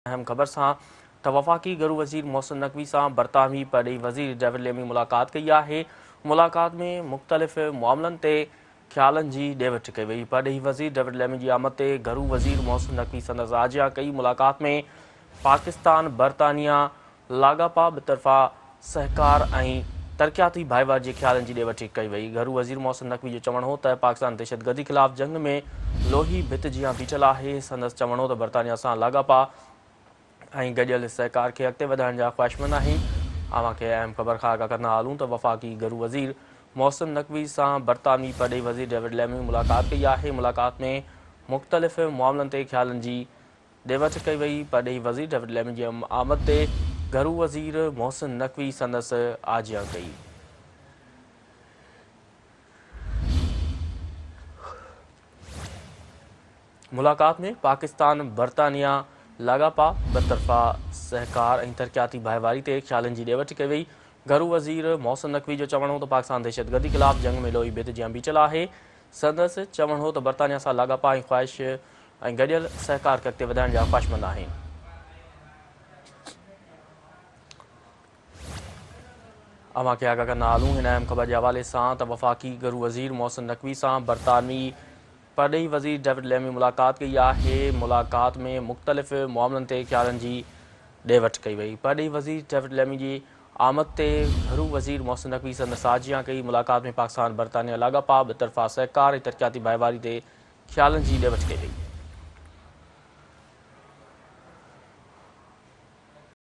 अहम ख़बर सां त वफ़ाक़ी घरू वज़ीर मोहसिन नक़वी सां बरतानवी परॾेही वज़ीर डेविड लेमी मुलाक़ात कई आहे। मुलाक़ात में मुख़्तलिफ़ मामलनि ते ख़्यालनि जी ॾे वठि कई वई। परॾेही वज़ीर डेविड लेमी जी आमद ते घरू वज़ीर मोहसिन नक़वी संदसि आजिया कई। मुलाक़ात में पाकिस्तान बरतानिया लाॻापा ॿितरफ़ा सहकार ऐं तरक़ियाती भाईवार जे ख़्यालनि जी ॾे वठी कई वई। घरू वज़ीर मोहसिन नक़वी जो चवणु हो त पाकिस्तान दहशतगर्दी ख़िलाफ़ जंग में लोही भित जियां बीठल आहे। संदसि चवणु हो त बरतानिया सां लाॻापा ऐं गॾियल सहकार खे अॻिते वधाइण जा ख़्वाहिशमंद आहिनि। अव्हांखे अहम ख़बर खां आगाह कंदा हलूं त वफ़ाक़ी घरू वज़ीर मोहसिन नक़वी सां बरतानवी परॾेही वज़ीर डेविड लेमी मुलाक़ात कई आहे। मुलाक़ात में मुख़्तलिफ़ मामलनि ते ख़्यालनि जी ॾे वठि कई वई। परॾेही वज़ीर डेविड लेमी जी आमद ते घरू वज़ीर मोहसिन नक़वी संदसि आजिया कई। मुलाक़ात में पाकिस्तान बरतानिया लाॻापा ॿितरफ़ा सहकार ऐं तरक़ियाती भाईवारी ते ख़्यालनि जी ॾे वठि कई वई। घरू वज़ीर मोहसिन नक़वी जो चवणु हो त पाकिस्तान दहशतगर्दी ख़िलाफ़ जंग में लोही भित जियां बीठल आहे। संदसि चवणु हो त बरतानिया सां लाॻापा ऐं ख़्वाहिश ऐं गॾियल सहकार खे अॻिते वधाइण जा ख़्वाहिशमंद आहिनि। अव्हांखे आगाह कंदा हलूं हिन अहम ख़बर जे हवाले सां त वफ़ाक़ी घरू वज़ीर मोहसिन नक़वी सां बरतानवी परॾेही वज़ीर डेविड लेमी मुलाक़ात कई आहे। मुलाक़ात में मुख़्तलिफ़ मामलनि ते ख़्यालनि जी ॾे वठि कई वई। परॾेही वज़ीर डेविड लेमी जी आमद ते घरू वज़ीर मोहसिन नक़वी संदसि आजिया कई। मुलाक़ात में पाकिस्तान बरतानिया लाॻापा ॿितरफ़ा सहकार ऐं तरक़ियाती भाईवारी ते ख़्यालनि जी ॾे वठि कई वई।